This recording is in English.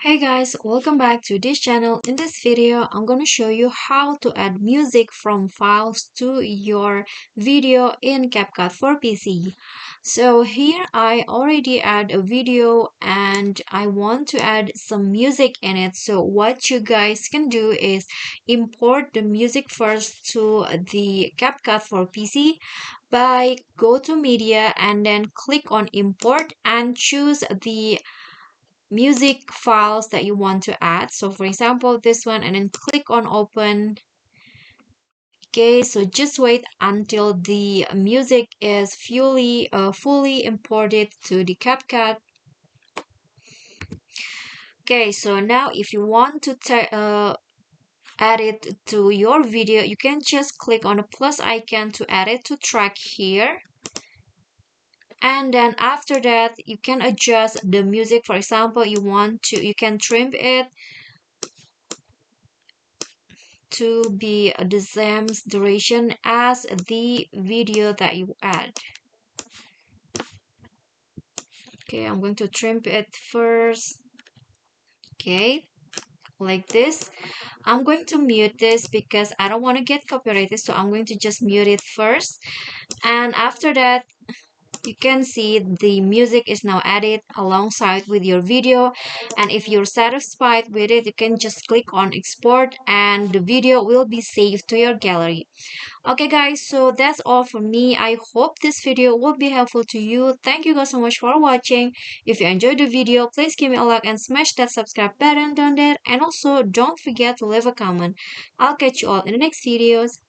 Hey guys, welcome back to this channel. In this video, I'm going to show you how to add music from files to your video in CapCut for PC. So here I already add a video and I want to add some music in it. So what you guys can do is import the music first to the CapCut for PC by go to media and then click on import and choose the music files that you want to add. So for example, this one, and then click on open. Okay, so just wait until the music is fully imported to the CapCut. Okay, so now if you want to add it to your video, you can just click on the plus icon to add it to track here. And then after that, you can adjust the music. For example, you can trim it to be the same duration as the video that you add. Okay, I'm going to trim it first. Okay, like this. I'm going to mute this because I don't want to get copyrighted, so I'm going to just mute it first. And after that, you can see the music is now added alongside with your video, and if you're satisfied with it, you can just click on export and the video will be saved to your gallery. Okay guys, so that's all from me. I hope this video will be helpful to you. Thank you guys so much for watching. If you enjoyed the video, please give me a like and smash that subscribe button down there, and also don't forget to leave a comment. I'll catch you all in the next videos.